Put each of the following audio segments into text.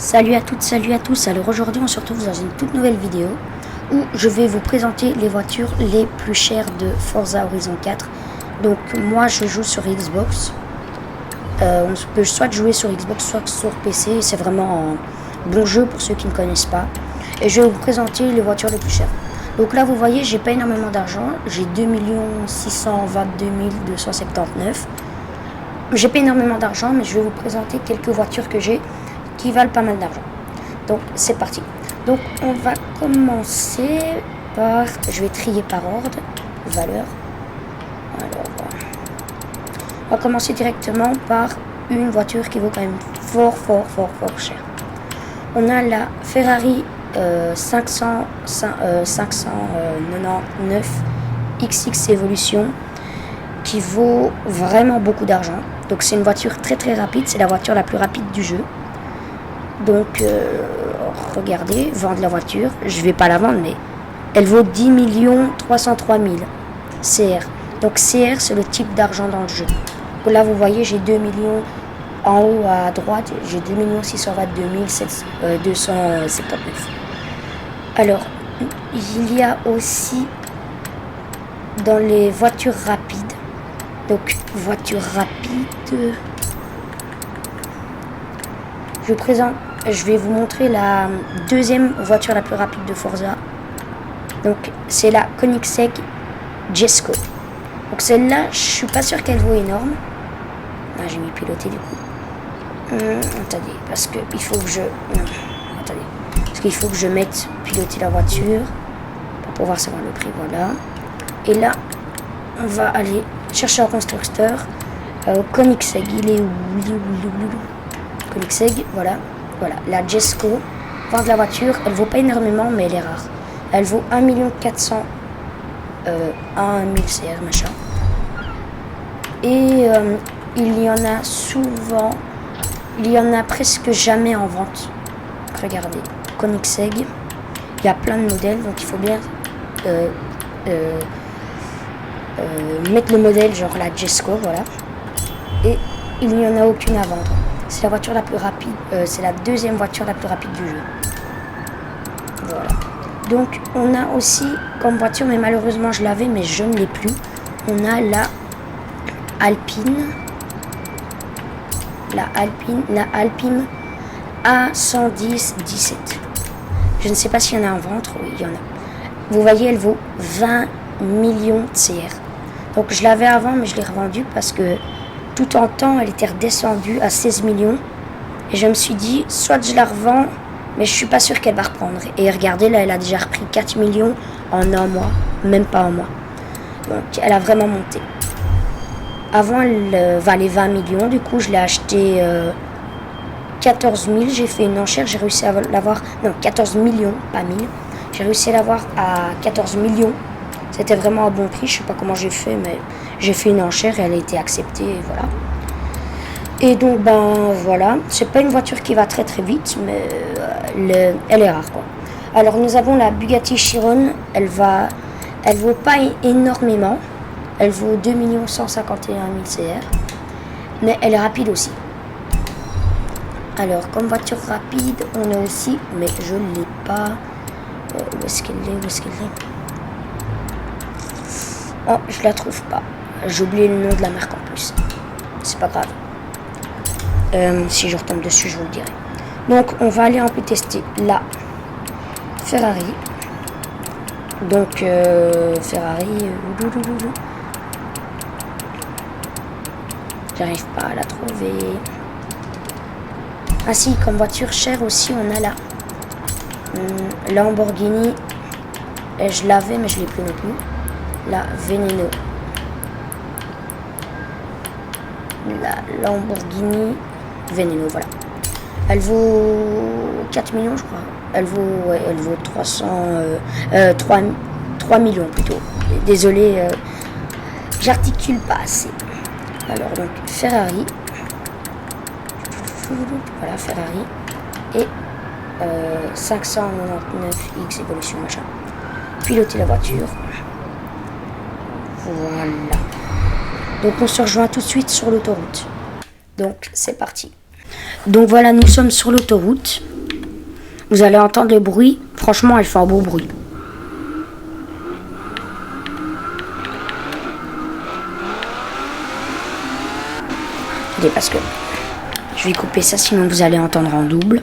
Salut à toutes, salut à tous. Alors aujourd'hui on se retrouve dans une toute nouvelle vidéo où je vais vous présenter les voitures les plus chères de Forza Horizon 4. Donc moi je joue sur Xbox. On peut soit jouer sur Xbox soit sur PC. C'est vraiment un bon jeu pour ceux qui ne connaissent pas. Et je vais vous présenter les voitures les plus chères. Donc là vous voyez, j'ai pas énormément d'argent. J'ai 2 622 279. J'ai pas énormément d'argent, mais je vais vous présenter quelques voitures que j'ai qui valent pas mal d'argent. Donc c'est parti. Donc on va commencer par, je vais trier par ordre, valeur. Alors on va commencer directement par une voiture qui vaut quand même fort cher. On a la Ferrari 599 XX Evolution qui vaut vraiment beaucoup d'argent. Donc c'est une voiture très rapide, c'est la voiture la plus rapide du jeu. Donc regardez, vendre la voiture, je vais pas la vendre, mais elle vaut 10 303 000 CR. Donc CR c'est le type d'argent dans le jeu. Donc, là vous voyez, j'ai 2 millions en haut à droite, j'ai 2 622 279. Alors il y a aussi dans les voitures rapides. Donc voiture rapide, je vais vous montrer la deuxième voiture la plus rapide de Forza. Donc c'est la Koenigsegg Jesko. Donc celle-là, je suis pas sûr qu'elle vaut énorme. Ah, j'ai mis piloter du coup. Attendez, parce que il faut que je... Non, attendez. Parce qu'il faut que je mette piloter la voiture pour pouvoir savoir le prix, voilà. Et là, on va aller chercher un constructeur. Koenigsegg, il est où? Koenigsegg, voilà, la Jesko. Vendre la voiture, elle vaut pas énormément, mais elle est rare. Elle vaut 1 400 000 CR, machin. Et il y en a souvent, il y en a presque jamais en vente. Regardez, Koenigsegg, il y a plein de modèles, donc il faut bien mettre le modèle, genre la Jesko, voilà. Et il n'y en a aucune à vendre. C'est la voiture la plus rapide, c'est la deuxième voiture la plus rapide du jeu. Voilà. Donc on a aussi comme voiture, mais malheureusement je l'avais, mais je ne l'ai plus. On a la Alpine. La Alpine A110 17. Je ne sais pas s'il y en a en vente. Oui, il y en a. Vous voyez, elle vaut 20 millions de CR. Donc je l'avais avant, mais je l'ai revendue parce que tout en temps, elle était redescendue à 16 millions. Et je me suis dit, soit je la revends, mais je suis pas sûr qu'elle va reprendre. Et regardez, là, elle a déjà repris 4 millions en un mois, même pas un mois. Donc elle a vraiment monté. Avant, elle valait 20 millions. Du coup, je l'ai acheté 14 000. J'ai fait une enchère, j'ai réussi à l'avoir... Non, 14 millions, pas 1000. J'ai réussi à l'avoir à 14 millions. C'était vraiment un bon prix, je sais pas comment j'ai fait, mais j'ai fait une enchère et elle a été acceptée, et voilà. Et donc, ben voilà, c'est pas une voiture qui va très vite, mais elle est rare, quoi. Alors, nous avons la Bugatti Chiron, elle vaut pas énormément, elle vaut 2 151 000 CR, mais elle est rapide aussi. Alors, comme voiture rapide, on a aussi, mais je ne l'ai pas, où est-ce qu'elle est? Oh, je la trouve pas. J'ai oublié le nom de la marque en plus. C'est pas grave. Si je retombe dessus, je vous le dirai. Donc, on va aller un peu tester la Ferrari. Donc, Ferrari... J'arrive pas à la trouver. Ah si, comme voiture chère aussi, on a la Lamborghini. Et je l'avais, mais je l'ai plus non plus. La Veneno. La Lamborghini Veneno, voilà. Elle vaut 4 millions, je crois. Elle vaut 3 millions plutôt. Désolé, j'articule pas assez. Alors, donc, Ferrari. Voilà, Ferrari. Et 599 X Evolution, machin. Piloter la voiture. Voilà. Donc on se rejoint tout de suite sur l'autoroute. Donc c'est parti. Donc voilà, nous sommes sur l'autoroute. Vous allez entendre le bruit. Franchement, elle fait un beau bruit. Attendez, parce que je vais couper ça, sinon vous allez entendre en double.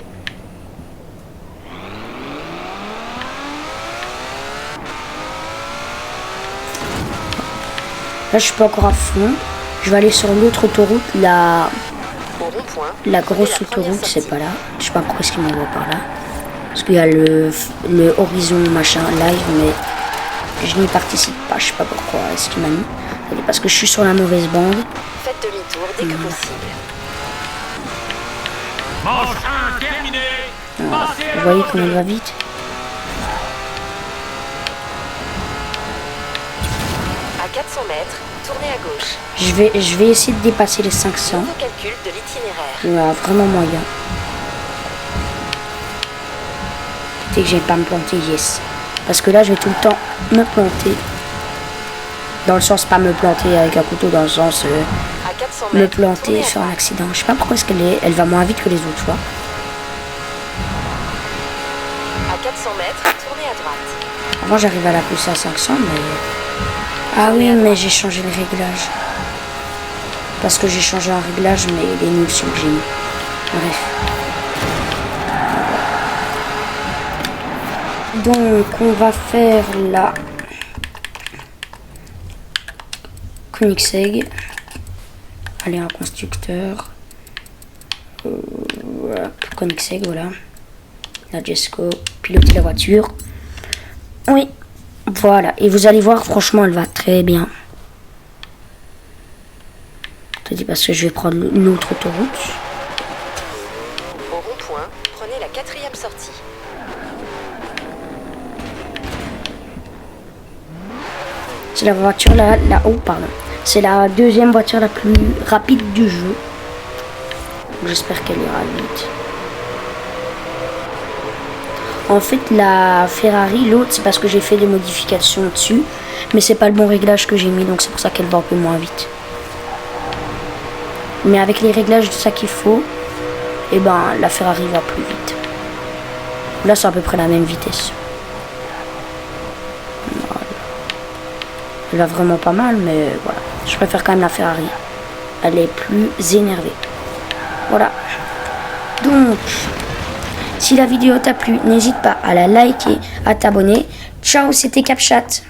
Là, je suis pas encore à fond. Je vais aller sur l'autre autoroute, la grosse autoroute, c'est pas là. Je sais pas pourquoi est-ce qu'il m'envoie par là. Parce qu'il y a le horizon machin live, mais je n'y participe pas. Je sais pas pourquoi est-ce qu'il m'a mis. Parce que je suis sur la mauvaise bande. Faites demi-tour dès que possible. Vous voyez comment elle va vite. À 400 mètres, tournez à gauche. Je vais essayer de dépasser les 500. Nouveau calcul de l'itinéraire. Il y a vraiment moyen. Dès que j'ai pas me planter, yes. Parce que là, je vais tout le temps me planter. Dans le sens, pas me planter avec un couteau, dans le sens À 400 me mètres, planter tournez à sur un droite. accident. Je sais pas pourquoi est-ce elle va moins vite que les autres fois. À 400 mètres, tournez à droite. Avant, j'arrive à la pousser à 500, mais... Ah oui, mais j'ai changé le réglage. Parce que j'ai changé un réglage, mais il est nul celui que j'ai mis. Bref. Donc, on va faire la Koenigsegg. Allez, un constructeur. Koenigsegg, voilà. La Jesco. Piloter la voiture. Oui. Voilà. Et vous allez voir, franchement, elle va très bien. Je te dis parce que je vais prendre une autre autoroute. Au rond-point, prenez la 4e sortie. C'est la voiture là-haut, pardon. C'est la deuxième voiture la plus rapide du jeu. J'espère qu'elle ira vite. En fait, la Ferrari, l'autre, c'est parce que j'ai fait des modifications dessus. Mais c'est pas le bon réglage que j'ai mis, donc c'est pour ça qu'elle va un peu moins vite. Mais avec les réglages de ça qu'il faut, et ben la Ferrari va plus vite. Là, c'est à peu près la même vitesse. Voilà. Elle va vraiment pas mal, mais voilà. Je préfère quand même la Ferrari. Elle est plus énervée. Voilà. Donc, si la vidéo t'a plu, n'hésite pas à la liker, à t'abonner. Ciao, c'était CapChat.